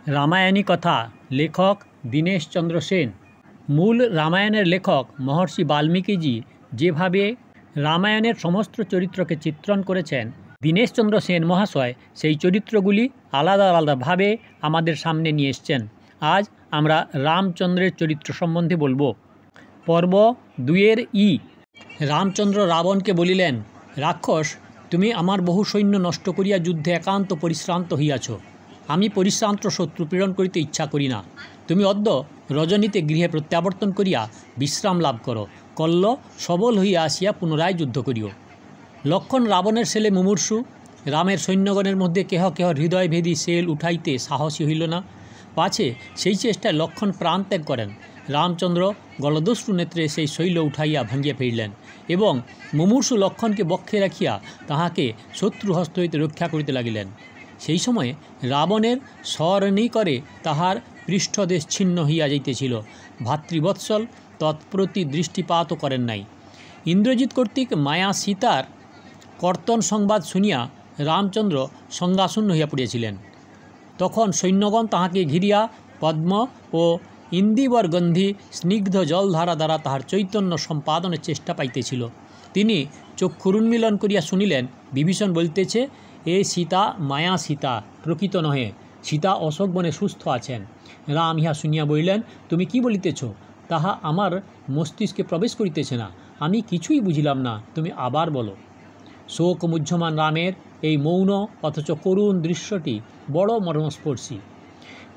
রামায়ণী কথা লেখক দীনেশচন্দ্র সেন। মূল রামায়ণের লেখক মহর্ষি বাল্মীকিজি যেভাবে রামায়ণের সমস্ত চরিত্রকে চিত্রণ করেছেন, দীনেশচন্দ্র সেন মহাশয় সেই চরিত্রগুলি আলাদা আলাদাভাবে আমাদের সামনে নিয়ে এসছেন। আজ আমরা রামচন্দ্রের চরিত্র সম্বন্ধে বলবো। পর্ব 2-এর ই। রামচন্দ্র রাবণকে বলিলেন, রাক্ষস, তুমি আমার বহু সৈন্য নষ্ট করিয়া যুদ্ধে একান্ত পরিশ্রান্ত হইয়াছ। আমি পরিশ্রান্ত শত্রু পীড়ন করিতে ইচ্ছা করি না। তুমি অদ্য রজনীতে গৃহে প্রত্যাবর্তন করিয়া বিশ্রাম লাভ করো। কল্ল সবল হইয়া আসিয়া পুনরায় যুদ্ধ করিও। লক্ষণ রাবণের ছেলে মুমূর্ষু। রামের সৈন্যগণের মধ্যে কেহ কেহ হৃদয়ভেদী সেল উঠাইতে সাহসী হইল না। পাছে সেই চেষ্টায় লক্ষণ প্রাণ ত্যাগ করেন। রামচন্দ্র গলদস্যু নেত্রে সেই শৈল উঠাইয়া ভাঙ্গিয়া ফেলিলেন এবং মুমূর্ষু লক্ষণকে বক্ষে রাখিয়া তাহাকে শত্রু হস্ত হইতে রক্ষা করিতে লাগিলেন। সেই সময়ে রাবণের স্বরনিকরে তাহার পৃষ্ঠদেশ ছিন্ন হইয়া যাইতেছিল। ভাতৃবৎসল তৎপ্রতি দৃষ্টিপাতও করেন নাই। ইন্দ্রজিৎ কর্তৃক মায়া সীতার কর্তন সংবাদ শুনিয়া রামচন্দ্র সংজ্ঞাশূন্য হইয়া পড়িয়াছিলেন। তখন সৈন্যগণ তাহাকে ঘিরিয়া পদ্ম ও ইন্দিবর গন্ধি স্নিগ্ধ জলধারা দ্বারা তাহার চৈতন্য সম্পাদনের চেষ্টা পাইতেছিল। তিনি চক্ষুরুন্মিলন করিয়া শুনিলেন, বিভীষণ বলিতেছে, এ সীতা মায়া সীতা, প্রকৃত নহে। সীতা অশোক বনে সুস্থ আছেন। রাম ইহা শুনিয়া বলিলেন, তুমি কি বলিতেছ? তাহা আমার মস্তিষ্কে প্রবেশ করিতেছে না। আমি কিছুই বুঝিলাম না, তুমি আবার বলো। শোক মুহ্যমান রামের এই মৌন অথচ করুণ দৃশ্যটি বড় মর্মস্পর্শী।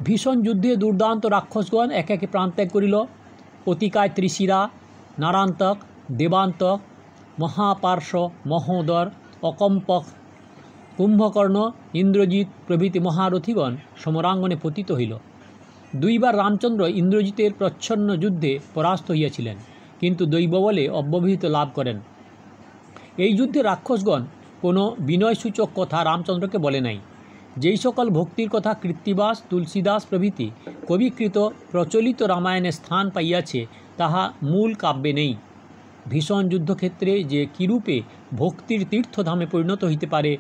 ভীষণ যুদ্ধে দুর্দান্ত রাক্ষসগণ একে একে প্রাণত্যাগ করিল। অতিকায় ত্রিশিরা, নারান্তক, দেবান্তক, মহাপার্শ্ব, মহোদর, অকম্পক, কুম্ভকর্ণ, ইন্দ্রজিৎ প্রভৃতি মহারথীগণ সমরাঙ্গনে পতিত হইল। দুইবার রামচন্দ্র ইন্দ্রজিতের প্রচ্ছন্ন যুদ্ধে পরাস্ত হইয়াছিলেন, কিন্তু দৈববলে অব্যবহিত লাভ করেন। এই যুদ্ধে রাক্ষসগণ কোনো বিনয়সূচক কথা রামচন্দ্রকে বলে নাই। যেই সকল ভক্তির কথা কৃত্তিবাস, তুলসীদাস প্রভৃতি কবিকৃত প্রচলিত রামায়ণে স্থান পাইয়াছে, তাহা মূল কাব্যে নেই। ভীষণ যুদ্ধক্ষেত্রে যে কিরূপে ভক্তির তীর্থধামে পরিণত হইতে পারে,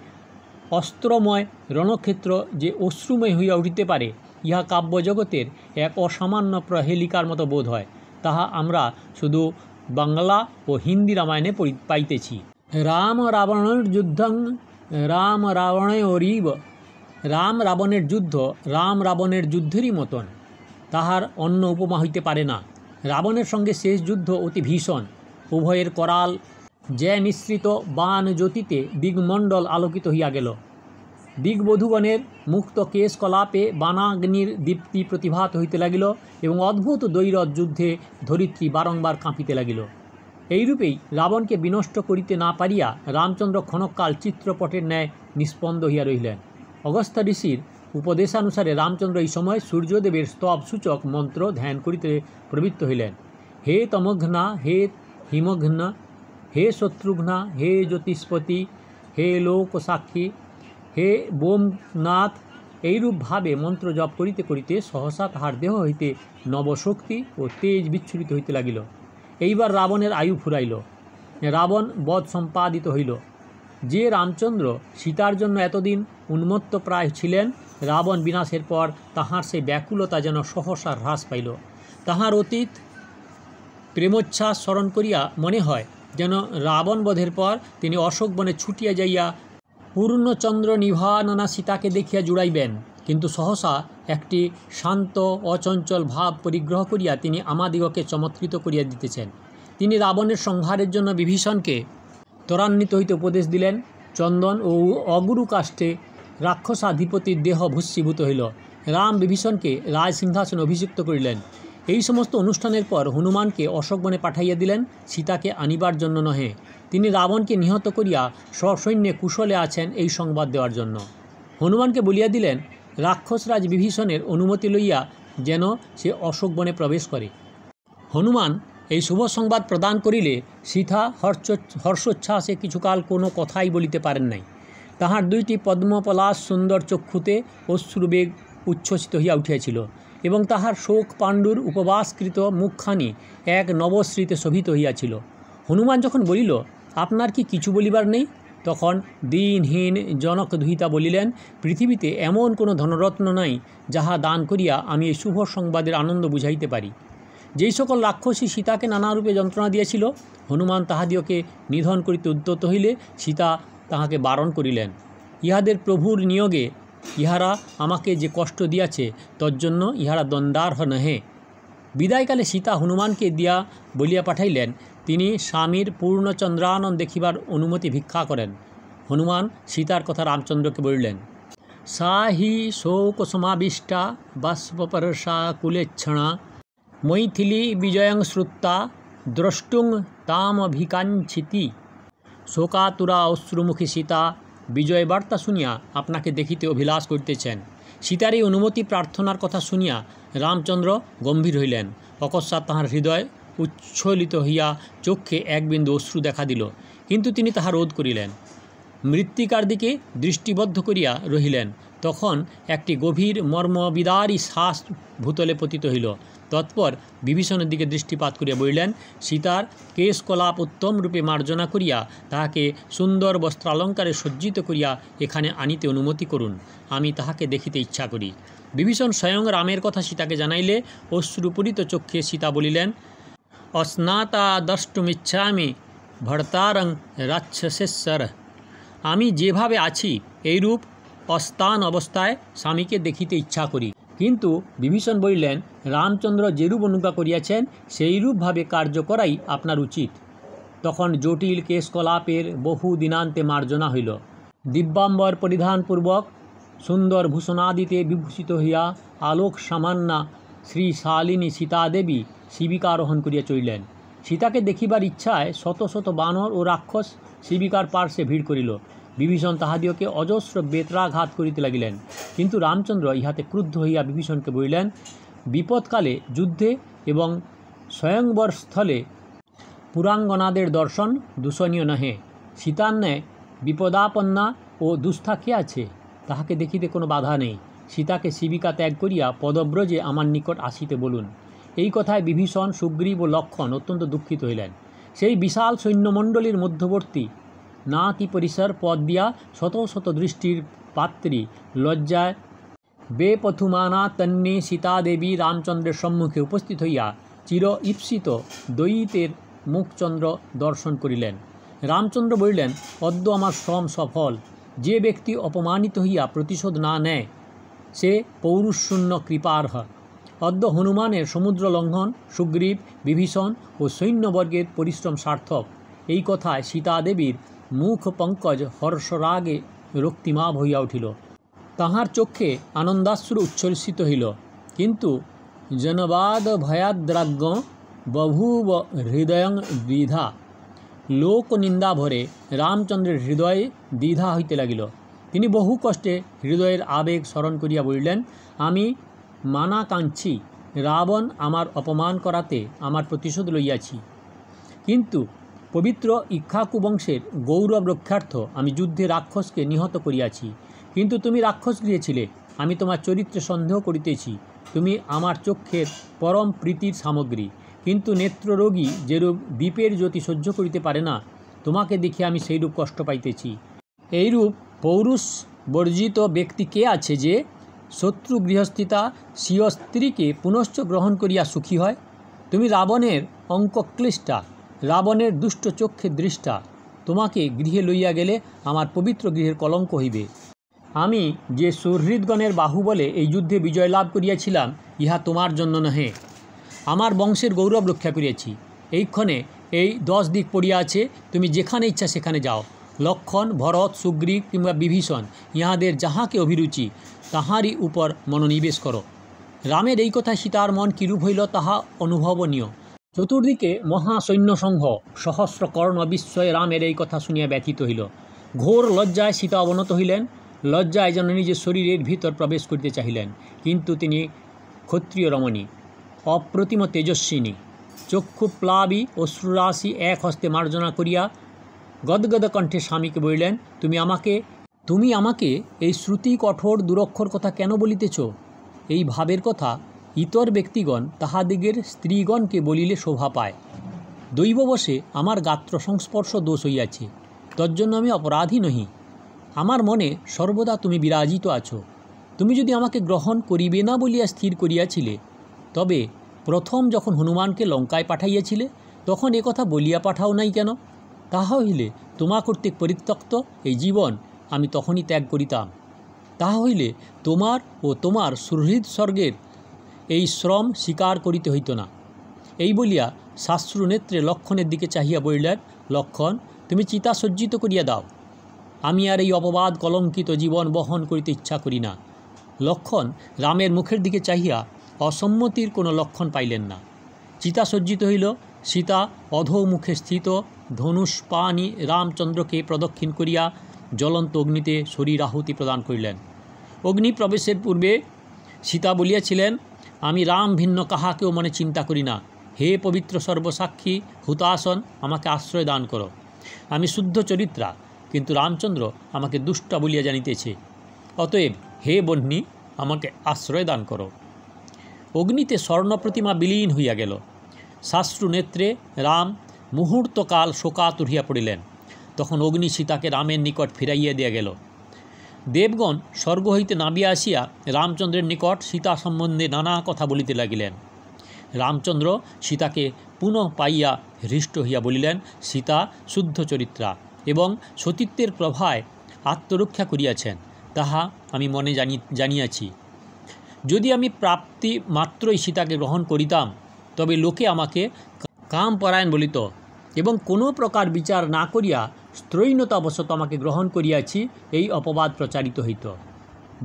অস্ত্রময় রণক্ষেত্র যে অশ্রুময় হইয়া উঠিতে পারে, ইহা কাব্যজগতের এক অসামান্য প্রহেলিকার মতো বোধ হয়। তাহা আমরা শুধু বাংলা ও হিন্দি রামায়ণে পাইতেছি। রাম রাবণের যুদ্ধং রাম রাবণয়োরিব। রাম রাবণের যুদ্ধ রাম রাবণের যুদ্ধেরই মতন, তাহার অন্য উপমা হইতে পারে না। রাবণের সঙ্গে শেষ যুদ্ধ অতি ভীষণ। উভয়ের করাল জ্যা নিঃসৃত বাণ জ্যোতিতে দিগমণ্ডল আলোকিত হইয়া গেল। দিগবধূগণের মুক্ত কেশ কলাপে বাণাগ্নির দীপ্তি প্রতিভাত হইতে লাগিল এবং অদ্ভুত দৈরথ যুদ্ধে ধরিত্রী বারংবার কাঁপিতে লাগিল। এইরূপেই রাবণকে বিনষ্ট করিতে না পারিয়া রামচন্দ্র ক্ষণকাল চিত্রপটের ন্যায় নিস্পন্দ হইয়া রহিলেন। অগস্ত্য ঋষির উপদেশানুসারে রামচন্দ্র এই সময় সূর্যদেবের স্তবসূচক মন্ত্র ধ্যান করিতে প্রবৃত্ত হইলেন। হে তমঘ্না, হে হিমঘ্না, হে শত্রুঘ্না, হে জ্যোতিষ্পতি, হে লোকসাক্ষী, হে বোমনাথ। এইরূপভাবে মন্ত্র জপ করিতে করিতে সহসা তাহার দেহ হইতে নবশক্তি ও তেজ বিচ্ছুরিত হইতে লাগিল। এইবার রাবণের আয়ু ফুরাইল, রাবণ বধ সম্পাদিত হইল। যে রামচন্দ্র সীতার জন্য এতদিন উন্মত্ত প্রায় ছিলেন, রাবণ বিনাশের পর তাহার সেই ব্যাকুলতা যেন সহসা হ্রাস পাইল। তাহার অতীত প্রেমোচ্ছ্বাস স্মরণ করিয়া মনে হয় যেন রাবণ বধের পর তিনি অশোক বনে ছুটিয়া যাইয়া পূর্ণচন্দ্র নিভাননা সীতাকে দেখিয়া জুড়াইবেন, কিন্তু সহসা একটি শান্ত অচঞ্চল ভাব পরিগ্রহ করিয়া তিনি আমাদিগকে চমৎকৃত করিয়া দিতেছেন। তিনি রাবণের সংহারের জন্য বিভীষণকে ত্বরান্বিত হইতে উপদেশ দিলেন। চন্দন ও অগুরু কাষ্ঠে রাক্ষসাধিপতির দেহ ভস্মীভূত হইল। রাম বিভীষণকে রাজসিংহাসনে অভিষিক্ত করিলেন। এই সমস্ত অনুষ্ঠানের পর হনুমানকে অশোকবনে পাঠাইয়া দিলেন, সীতাকে আনিবার জন্য নহে। তিনি রাবণকে নিহত করিয়া সসৈন্যে কুশলে আছেন এই সংবাদ দেওয়ার জন্য। হনুমানকে বলিয়া দিলেন, রাক্ষসরাজ বিভীষণের অনুমতি লইয়া যেন সে অশোকবনে প্রবেশ করে। হনুমান এই শুভ সংবাদ প্রদান করিলে সীতা হর্ষোচ্ছ্বাসে কিছুকাল কোনো কথাই বলিতে পারেন নাই। তাহার দুইটি পদ্মপলাশ সুন্দর চক্ষুতে অশ্রুবেগ উচ্ছ্বসিত হইয়া উঠিয়াছিল এবং তাহার শোক পাণ্ডুর উপবাসকৃত মুখখানি এক নবশ্রীতে শোভিত হইয়াছিল। হনুমান যখন বলিল, আপনার কি কিছু বলিবার নেই? তখন দীনহীন জনকদুহিতা বলিলেন, পৃথিবীতে এমন কোনো ধনরত্ন নাই যাহা দান করিয়া আমি এই শুভ সংবাদের আনন্দ বুঝাইতে পারি। যেই সকল রাক্ষসী সীতাকে নানারূপে যন্ত্রণা দিয়েছিল, হনুমান তাহাদিওকে নিধন করিতে উদ্যত হইলে সীতা তাহাকে বারণ করিলেন। ইহাদের প্রভুর নিয়োগে ইহারা আমাকে যে কষ্ট দিয়াছে তজ্জন্য ইহারা দ্বন্দ্বার্হ নহে। বিদায়কালে সীতা হনুমানকে দিয়া বলিয়া পাঠাইলেন তিনি স্বামীর পূর্ণচন্দ্রানন দেখিবার অনুমতি ভিক্ষা করেন। হনুমান সীতার কথা রামচন্দ্রকে বলিলেন। সা হি শোকসমাবিষ্টা বাষ্পপরশা কুলেক্ষণা মৈথিলী বিজয়ং শ্রুত্বা দ্রষ্টুং তামভিকাঞ্ছিতি। শোকাতুরা অশ্রুমুখী সীতা বিজয় বার্তা শুনিয়া আপনাকে দেখিতে অভিলাষ করিতেছেন। সীতার এই অনুমতি প্রার্থনার কথা শুনিয়া রামচন্দ্র গম্ভীর হইলেন। অকস্মাৎ তাহার হৃদয় উচ্ছ্বলিত হইয়া চক্ষে এক বিন্দু অশ্রু দেখা দিল, কিন্তু তিনি তাহা রোধ করিলেন। মৃত্তিকার দিকে দৃষ্টিবদ্ধ করিয়া রহিলেন। তখন একটি গভীর মর্মবিদারী শ্বাস ভূতলে পতিত হইল। তৎপর বিভীষণের দিকে দৃষ্টিপাত করিয়া বলিলেন, সীতার কেশকলাপ উত্তম রূপে মার্জনা করিয়া তাহাকে সুন্দর বস্ত্রালঙ্কারে সজ্জিত করিয়া এখানে আনিতে অনুমতি করুন, আমি তাহাকে দেখিতে ইচ্ছা করি। বিভীষণ স্বয়ং রামের কথা সীতাকে জানাইলে অশ্রুপূরিত চক্ষে সীতা বলিলেন, অস্নাতা দ্রষ্টুমিচ্ছামি ভর্তারং রাক্ষসেশ্বর। আমি যেভাবে আছি এইরূপ অস্থান অবস্থায় স্বামীকে দেখিতে ইচ্ছা করি। কিন্তু বিভীষণ বলিলেন, রামচন্দ্র যেরূপ অনুজ্ঞা করিয়াছেন সেইরূপভাবে কার্য করাই আপনার উচিত। তখন জটিল কেশকলাপের বহু দিনান্তে মার্জনা হইল। দিব্যাম্বর পরিধানপূর্বক সুন্দর ভূষণাদিতে বিভূষিত হইয়া আলোক সামান্না শ্রীশালিনী সীতাদেবী শিবিকারোহণ করিয়া চলিলেন। সীতাকে দেখিবার ইচ্ছায় শত শত বানর ও রাক্ষস শিবিকার পার্শ্বে ভিড় করিল। বিভীষণ তাহাদিওকে অজস্র বেত্রাঘাত করিতে লাগিলেন। কিন্তু রামচন্দ্র ইহাতে ক্রুদ্ধ হইয়া বিভীষণকে বলিলেন, বিপদকালে যুদ্ধে এবং স্বয়ংবর স্থলে পুরাঙ্গনাদের দর্শন দূষণীয় নহে। সীতার ন্যায় বিপদাপন্না ও দুস্থা কে আছে? তাহাকে দেখিতে কোনো বাধা নেই। সীতাকে শিবিকা ত্যাগ করিয়া পদব্রজে আমার নিকট আসিতে বলুন। এই কথায় বিভীষণ, সুগ্রীব ও লক্ষ্মণ অত্যন্ত দুঃখিত হইলেন। সেই বিশাল সৈন্যমণ্ডলীর মধ্যবর্তী নাতি পরিসর পথ দিয়া শত শত দৃষ্টির পাত্রী লজ্জায় বেপথুমানা তন্নী সীতাদেবী রামচন্দ্রের সম্মুখে উপস্থিত হইয়া চির ঈপ্সিত দয়িতের মুখচন্দ্র দর্শন করিলেন। রামচন্দ্র বলিলেন, অদ্য আমার শ্রম সফল। যে ব্যক্তি অপমানিত হইয়া প্রতিশোধ না নেয় সে পৌরুষশূন্য কৃপার্হ। অদ্য হনুমানের সমুদ্র লঙ্ঘন, সুগ্রীব, বিভীষণ ও সৈন্যবর্গের পরিশ্রম সার্থক। এই কথায় সীতাদেবীর মুখ পঙ্কজ হর্ষরাগে রক্তিমাভ হইয়া উঠিল। তাহার চক্ষে আনন্দাশ্রু উচ্ছ্বসিত হইল। কিন্তু জনবাদ ভয়াদ্রাগ্য বভূব হৃদয়ং দ্বিধা। লোকনিন্দা ভরে রামচন্দ্রের হৃদয়ে দ্বিধা হইতে লাগিল। তিনি বহু কষ্টে হৃদয়ের আবেগ স্মরণ করিয়া বলিলেন, আমি মানাকাঙ্ক্ষী। রাবণ আমার অপমান করাতে আমার প্রতিশোধ লইয়াছি, কিন্তু পবিত্র ইক্ষ্বাকু বংশের গৌরব রক্ষার্থ আমি যুদ্ধে রাক্ষসকে নিহত করিয়াছি। কিন্তু তুমি রাক্ষস গৃহেছিলে, আমি তোমার চরিত্রে সন্দেহ করিতেছি। তুমি আমার চক্ষের পরম প্রীতির সামগ্রী, কিন্তু নেত্ররোগী যেরূপ দীপের জ্যোতি সহ্য করিতে পারে না, তোমাকে দেখে আমি সেইরূপ কষ্ট পাইতেছি। এইরূপ পৌরুষ বর্জিত ব্যক্তি কে আছে যে শত্রু গৃহস্থিতা স্বীয় স্ত্রীকে পুনশ্চ গ্রহণ করিয়া সুখী হয়? তুমি রাবণের অঙ্কক্লিষ্টা, রাবণের দুষ্ট চক্ষের দৃষ্টা। তোমাকে গৃহে লইয়া গেলে আমার পবিত্র গৃহের কলঙ্ক হইবে। আমি যে সুহৃদগণের বাহুবলে এই যুদ্ধে বিজয় লাভ করিয়াছিলাম, ইহা তোমার জন্য নহে, আমার বংশের গৌরব রক্ষা করিয়াছি। এইক্ষণে এই 10 দিক পড়িয়া আছে, তুমি যেখানে ইচ্ছা সেখানে যাও। লক্ষ্মণ, ভরত, সুগ্রীব কিংবা বিভীষণ, ইহাদের যাহাকে অভিরুচি তাহারই উপর মনোনিবেশ করো। রামের এই কথায় সীতার মন কিরূপ হইল তাহা অনুভবনীয়। চতুর্দিকে মহাসৈন্যসংঘ, সহস্র কর্ণ বিস্ময়ে রামের এই কথা শুনিয়া ব্যথিত হইল। ঘোর লজ্জায় সীতা অবনত হইলেন। লজ্জায় যেন নিজের শরীরের ভিতর প্রবেশ করিতে চাহিলেন। কিন্তু তিনি ক্ষত্রিয় রমণী, অপ্রতিম তেজস্বিনী, চক্ষুপ্লাবী অশ্রুরাশি এক হস্তে মার্জনা করিয়া গদগদ কণ্ঠে স্বামীকে বলিলেন, তুমি আমাকে এই শ্রুতি কঠোর দুরক্ষর কথা কেন বলিতেছ? এই ভাবের কথা ইতর ব্যক্তিগণ তাহাদিগের স্ত্রীগণকে বলিলে শোভা পায়। দৈববশে আমার গাত্র সংস্পর্শ দোষ হইয়াছে, তজ্জন্য আমি অপরাধী নহি। আমার মনে সর্বদা তুমি বিরাজিত আছো। তুমি যদি আমাকে গ্রহণ করিবে না বলিয়া স্থির করিয়াছিলে, তবে প্রথম যখন হনুমানকে লঙ্কায় পাঠাইয়াছিলে তখন একথা বলিয়া পাঠাও নাই কেন? তাহা হইলে তোমা কর্তৃক পরিত্যক্ত এই জীবন আমি তখনই ত্যাগ করিতাম। তাহা হইলে তোমার ও তোমার সুহৃদ স্বর্গের এই শ্রম স্বীকার করিতে হইত না। এই বলিয়া শাস্ত্রু নেত্রে লক্ষণের দিকে চাহিয়া বলিলেন, লক্ষণ, তুমি চিতা সজ্জিত করিয়া দাও। আমি আর এই অপবাদ কলঙ্কিত জীবন বহন করিতে ইচ্ছা করি না। লক্ষণ রামের মুখের দিকে চাহিয়া অসম্মতির কোনো লক্ষণ পাইলেন না। চিতা সজ্জিত হইল। সীতা অধোমুখে স্থিত ধনুষ পানি রামচন্দ্রকে প্রদক্ষিণ করিয়া জ্বলন্ত অগ্নিতে শরীর আহুতি প্রদান করিলেন। অগ্নি প্রবেশের পূর্বে সীতা বলিয়াছিলেন, আমি রাম ভিন্ন কাহাকেও মনে চিন্তা করি না। হে পবিত্র সর্বসাক্ষী হুতাসন, আমাকে আশ্রয় দান করো। আমি শুদ্ধ চরিত্রা, কিন্তু রামচন্দ্র আমাকে দুষ্টা বলিয়া জানিতেছে। অতএব হে বহ্নি, আমাকে আশ্রয় দান করো। অগ্নিতে স্বর্ণ প্রতিমা বিলীন হইয়া গেল। শাস্ত্রু নেত্রে রাম মুহূর্তকাল শোকাতুর হইয়া পড়িলেন। তখন অগ্নি সীতাকে রামের নিকট ফিরাইয়া দিয়া গেল। দেবগণ স্বর্গ হইতে নামিয়া আসিয়া রামচন্দ্রের নিকট সীতা সম্বন্ধে নানা কথা বলিতে লাগিলেন। রামচন্দ্র সীতাকে পুনঃ পাইয়া হৃষ্ট হইয়া বলিলেন, সীতা শুদ্ধ চরিত্রা এবং সতীত্বের প্রভায় আত্মরক্ষা করিয়াছেন, তাহা আমি মনে জানিয়াছি। যদি আমি প্রাপ্তি মাত্রই সীতাকে গ্রহণ করিতাম, তবে লোকে আমাকে কামপরায়ণ বলিত এবং কোনো প্রকার বিচার না করিয়া স্ত্রৈণতাবশত আমাকে গ্রহণ করিয়াছি এই অপবাদ প্রচারিত হইত।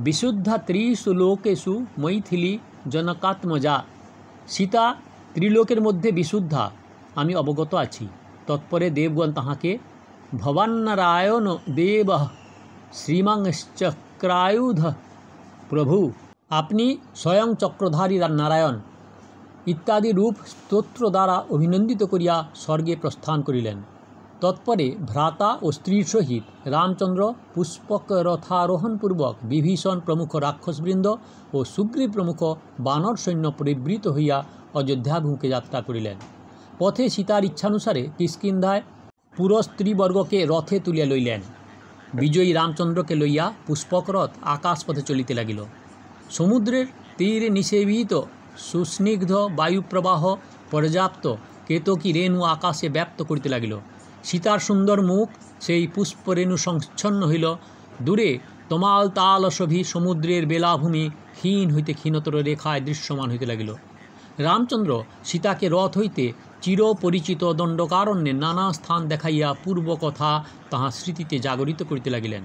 বিশুদ্ধা ত্রিষু লোকেষু মৈথিলী জনকাত্মজা। সীতা ত্রিলোকের মধ্যে বিশুদ্ধা, আমি অবগত আছি। তৎপরে দেবগণ তাহাকে ভবান্নারায়ণ দেব শ্রীমাংশ্চক্রায়ুধ প্রভু, আপনি স্বয়ং চক্রধারী নারায়ণ ইত্যাদি রূপ স্তোত্র দ্বারা অভিনন্দিত করিয়া স্বর্গে প্রস্থান করিলেন। তৎপরে ভ্রাতা ও স্ত্রীর সহিত রামচন্দ্র পুষ্পক রথারোহণপূর্বক বিভীষণ প্রমুখ রাক্ষসবৃন্দ ও সুগ্রীব প্রমুখ বানর সৈন্য পরিবৃত হইয়া অযোধ্যাভিমুখে যাত্রা করিলেন। পথে সীতার ইচ্ছানুসারে কিষ্কিন্ধায় পুরস্ত্রীবর্গকে রথে তুলিয়া লইলেন। বিজয়ী রামচন্দ্রকে লইয়া পুষ্পকরথ আকাশপথে চলিতে লাগিল। সমুদ্রের তীরে নিষেবিত সুস্নিগ্ধ বায়ুপ্রবাহ পর্যাপ্ত কেতকী রেণু আকাশে ব্যাপ্ত করিতে লাগিল। সীতার সুন্দর মুখ সেই পুষ্পরেণু সংচ্ছন্ন হইল। দূরে তমাল তালসভি সমুদ্রের বেলাভূমি ক্ষীণ হইতে ক্ষীণতর রেখায় দৃশ্যমান হইতে লাগিল। রামচন্দ্র সীতাকে রথ হইতে চিরপরিচিত দণ্ডকারণ্যে নানা স্থান দেখাইয়া পূর্ব কথা তাহার স্মৃতিতে জাগরিত করিতে লাগিলেন।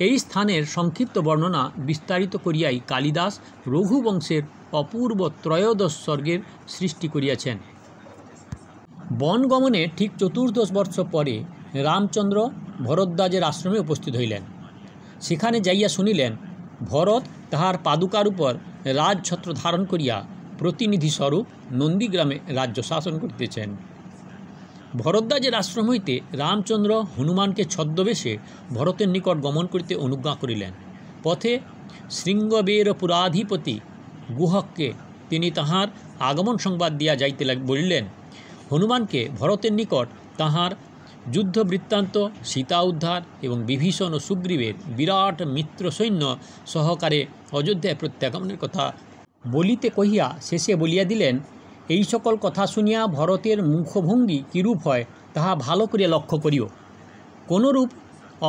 এই স্থানের সংক্ষিপ্ত বর্ণনা বিস্তারিত করিয়াই কালিদাস রঘুবংশের অপূর্ব ত্রয়োদশ স্বর্গের সৃষ্টি করিয়াছেন। বনগমনে ঠিক 14 বর্ষ পরে রামচন্দ্র ভরদ্বাজের আশ্রমে উপস্থিত হইলেন। সেখানে যাইয়া শুনিলেন, ভরত তাহার পাদুকার উপর রাজছত্র ধারণ করিয়া প্রতিনিধিস্বরূপ নন্দীগ্রামে রাজ্য শাসন করিতেছেন। ভরদ্বাজের আশ্রম হইতে রামচন্দ্র হনুমানকে ছদ্মবেশে ভরতের নিকট গমন করিতে অনুজ্ঞা করিলেন। পথে শৃঙ্গবের পুরাধিপতি গুহককে তিনি তাহার আগমন সংবাদ দিয়া যাইতে বলিলেন। হনুমানকে ভরতের নিকট তাহার যুদ্ধ বৃত্তান্ত, সীতা উদ্ধার এবং বিভীষণ ও সুগ্রীবের বিরাট মিত্র সৈন্য সহকারে অযোধ্যায় প্রত্যাগমনের কথা বলিতে কহিয়া শেষে বলিয়া দিলেন, এই সকল কথা শুনিয়া ভরতের মুখভঙ্গি কিরূপ হয় তাহা ভালো করিয়া লক্ষ্য করিও। কোনরূপ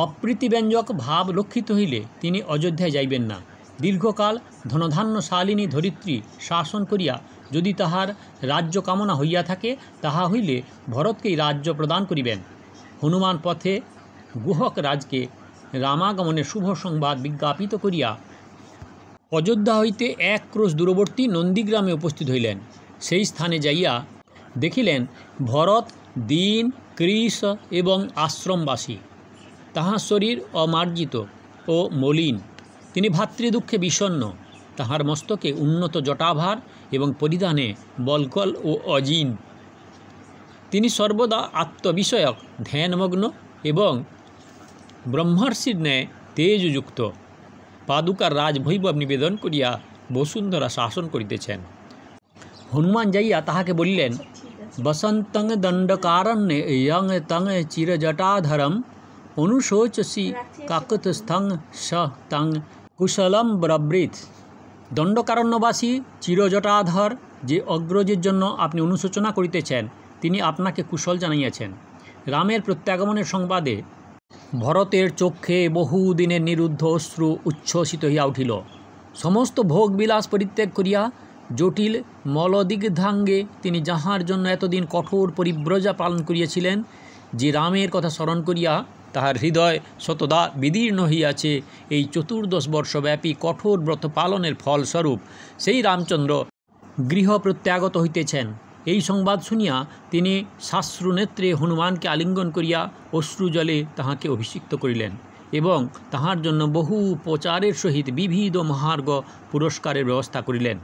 অপ্রীতিব্যঞ্জক ভাব লক্ষিত হইলে তিনি অযোধ্যায় যাইবেন না। দীর্ঘকাল ধনধান্যশালিনী ধরিত্রী শাসন করিয়া যদি তাহার রাজ্য কামনা হইয়া থাকে, তাহা হইলে ভরতকেই রাজ্য প্রদান করিবেন। হনুমান পথে গুহক রাজকে রামাগমনের শুভ সংবাদ বিজ্ঞাপিত করিয়া অযোধ্যা হইতে 1 ক্রোশ দূরবর্তী নন্দীগ্রামে উপস্থিত হইলেন। সেই স্থানে যাইয়া দেখিলেন ভরত দীন, কৃশ এবং আশ্রমবাসী। তাহার শরীর অমার্জিত ও মলিন, তিনি ভাতৃদুঃখে বিষণ্ণ। তাহার মস্তকে উন্নত জটাভার এবং পরিধানে বলকল ও অজিন। তিনি সর্বদা আত্মবিষয়ক ধ্যানমগ্ন এবং ব্রহ্মর্ষির ন্যায় তেজযুক্ত। পাদুকার রাজবৈভব নিবেদন করিয়া বসুন্ধরা শাসন করিতেছেন। হনুমান যাইয়া তাহাকে বলিলেন, বসন্তং দণ্ডকারণ্যে ইয়ং তং চিরজটাধরম অনুশোচসি কাকতস্থং স তং কুশলম ব্রবৃত। দণ্ডকারণ্যবাসী চিরজটাধর যে অগ্রজের জন্য আপনি অনুশোচনা করিতেছেন, তিনি আপনাকে কুশল জানাইয়াছেন। রামের প্রত্যাগমনের সংবাদে ভরতের চক্ষে বহুদিনের নিরুদ্ধ অশ্রু উচ্ছ্বসিত হইয়া উঠিল। সমস্ত ভোগ বিলাস পরিত্যাগ করিয়া জটিল মলদিগ্ধাঙ্গে তিনি যাহার জন্য এতদিন কঠোর পরিব্রজা পালন করিয়াছিলেন, যে রামের কথা স্মরণ করিয়া তাহার হৃদয় শতদা বিদীর্ণ হইয়াছে, এই 14 বর্ষব্যাপী কঠোর ব্রত পালনের ফলস্বরূপ সেই রামচন্দ্র গৃহ প্রত্যাগত হইতেছেন, এই সংবাদ শুনিয়া তিনি সাশ্রুনেত্রে হনুমানকে আলিঙ্গন করিয়া অশ্রুজলে তাহাকে অভিষিক্ত করিলেন এবং তাহার জন্য বহু প্রচারের সহিত বিবিধ মহার্ঘ পুরস্কারের ব্যবস্থা করিলেন।